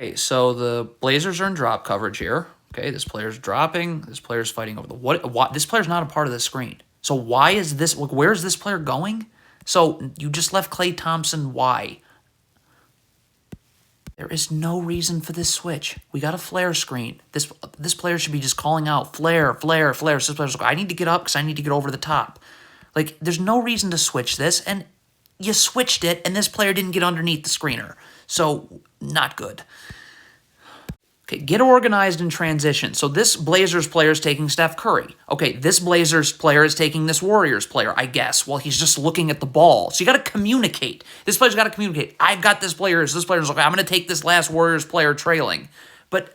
Okay, so the Blazers are in drop coverage here. Okay, this player's dropping. This player's fighting over the what? This player's not a part of the screen. So why is this? Like, where's this player going? So you just left Klay Thompson. Why? There is no reason for this switch. We got a flare screen. This player should be just calling out flare, flare, flare. So this player's like, I need to get up because I need to get over the top. Like, there's no reason to switch this, and you switched it, and this player didn't get underneath the screener. So, not good. Okay, get organized in transition. So this Blazers player is taking Steph Curry. Okay, this Blazers player is taking this Warriors player, I guess. Well, he's just looking at the ball. So you got to communicate. This player's got to communicate. I've got this player. This player's like, I'm going to take this last Warriors player trailing. But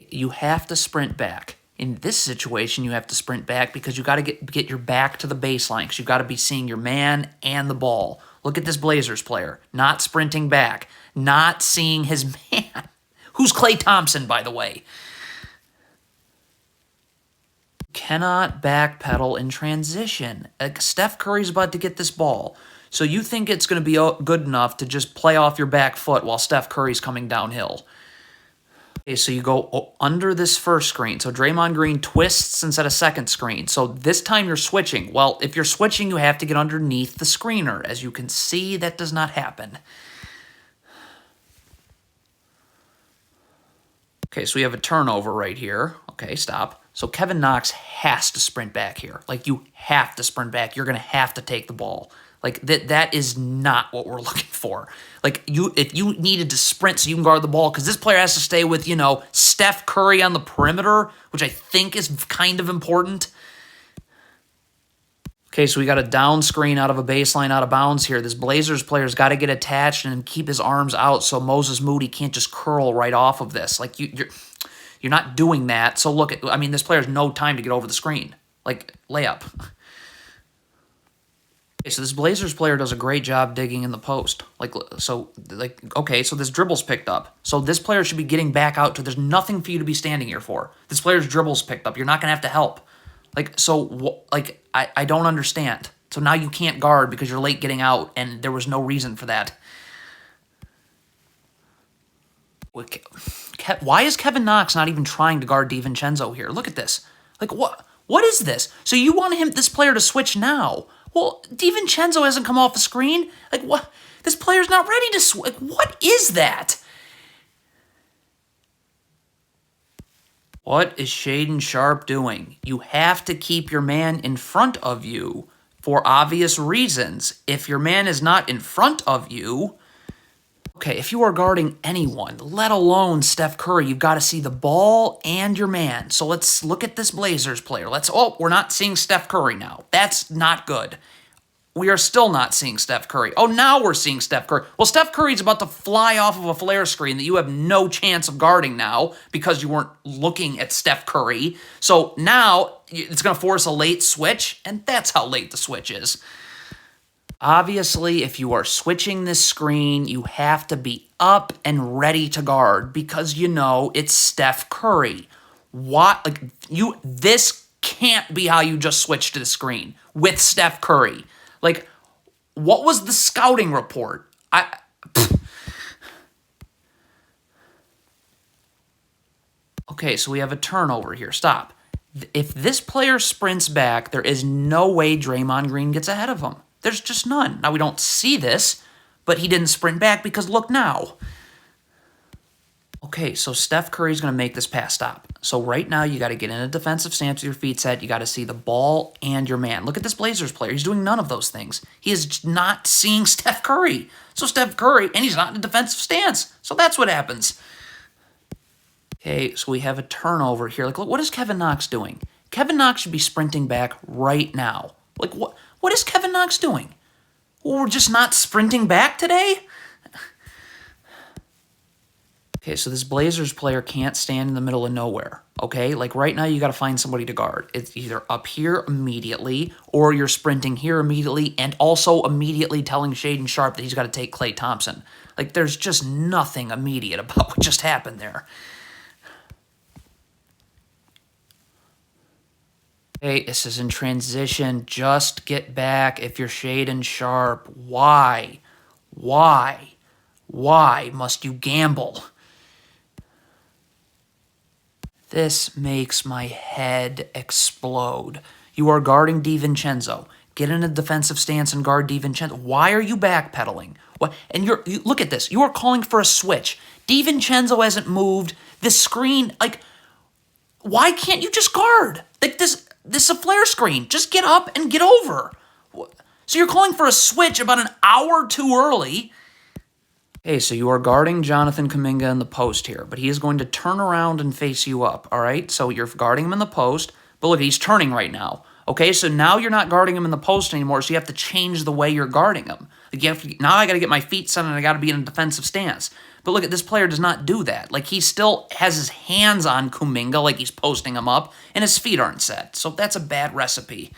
you have to sprint back. In this situation, you have to sprint back because you got to get your back to the baseline because you got to be seeing your man and the ball. Look at this Blazers player, not sprinting back, not seeing his man. Who's Klay Thompson, by the way? Cannot backpedal in transition. Steph Curry's about to get this ball. So you think it's going to be good enough to just play off your back foot while Steph Curry's coming downhill. Okay, so you go under this first screen. So Draymond Green twists instead of second screen. So this time you're switching. Well, if you're switching, you have to get underneath the screener. As you can see, that does not happen. Okay, so we have a turnover right here. Okay, stop. So Kevin Knox has to sprint back here. Like, you have to sprint back. You're going to have to take the ball. Like, that is not what we're looking for. Like, if you needed to sprint so you can guard the ball, because this player has to stay with, Steph Curry on the perimeter, which I think is kind of important. Okay, so we got a down screen out of a baseline out of bounds here. This Blazers player's got to get attached and keep his arms out so Moses Moody can't just curl right off of this. Like, you're not doing that. So look, this player has no time to get over the screen. Like, layup. Okay, so this Blazers player does a great job digging in the post. Okay, so this dribble's picked up. So this player should be getting back out to, there's nothing for you to be standing here for. This player's dribble's picked up. You're not going to have to help. I don't understand. So now you can't guard because you're late getting out, and there was no reason for that. Why is Kevin Knox not even trying to guard DiVincenzo here? Look at this. Like, what is this? So you want this player to switch now? Well, DiVincenzo hasn't come off the screen. Like, what? This player's not ready to switch. Like, what is that? What is Shaedon Sharpe doing? You have to keep your man in front of you for obvious reasons. If your man is not in front of you, okay, if you are guarding anyone, let alone Steph Curry, you've got to see the ball and your man. So let's look at this Blazers player. We're not seeing Steph Curry now. That's not good. We are still not seeing Steph Curry. Oh, now we're seeing Steph Curry. Well, Steph Curry's about to fly off of a flare screen that you have no chance of guarding now because you weren't looking at Steph Curry. So now it's going to force a late switch, and that's how late the switch is. Obviously, if you are switching this screen, you have to be up and ready to guard because it's Steph Curry. This can't be how you just switch to the screen with Steph Curry. Like, what was the scouting report? Okay, so we have a turnover here. Stop. If this player sprints back, there is no way Draymond Green gets ahead of him. There's just none. Now, we don't see this, but he didn't sprint back because look now. Okay, so Steph Curry's going to make this pass stop. So right now, you got to get in a defensive stance with your feet set. You got to see the ball and your man. Look at this Blazers player. He's doing none of those things. He is not seeing Steph Curry. So Steph Curry, and he's not in a defensive stance. So that's what happens. Okay, so we have a turnover here. Like, look, what is Kevin Knox doing? Kevin Knox should be sprinting back right now. Like, what is Kevin Knox doing? We're just not sprinting back today? Okay, so this Blazers player can't stand in the middle of nowhere, okay? Like, right now, you got to find somebody to guard. It's either up here immediately, or you're sprinting here immediately, and also immediately telling Shaedon Sharpe that he's got to take Klay Thompson. Like, there's just nothing immediate about what just happened there. Hey, this is in transition. Just get back if you're Shaedon Sharpe. Why? Why? Why must you gamble? This makes my head explode. You are guarding DiVincenzo. Get in a defensive stance and guard DiVincenzo. Why are you backpedaling? What? And look at this. You are calling for a switch. DiVincenzo hasn't moved. This screen, like, why can't you just guard? Like this is a flare screen. Just get up and get over. So you're calling for a switch about an hour too early. Okay, so you are guarding Jonathan Kuminga in the post here, but he is going to turn around and face you up, all right? So you're guarding him in the post, but look, he's turning right now. Okay, so now you're not guarding him in the post anymore, so you have to change the way you're guarding him. Like now I got to get my feet set and I got to be in a defensive stance. But look, this player does not do that. Like, he still has his hands on Kuminga like he's posting him up, and his feet aren't set. So that's a bad recipe.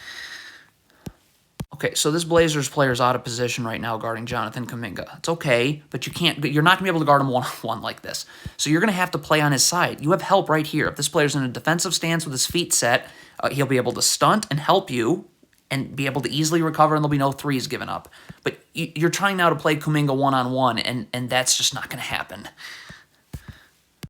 Okay, so this Blazers player is out of position right now guarding Jonathan Kuminga. It's okay, but you're not going to be able to guard him one-on-one like this. So you're going to have to play on his side. You have help right here. If this player's in a defensive stance with his feet set, he'll be able to stunt and help you and be able to easily recover, and there'll be no threes given up. But you're trying now to play Kuminga one-on-one, and that's just not going to happen.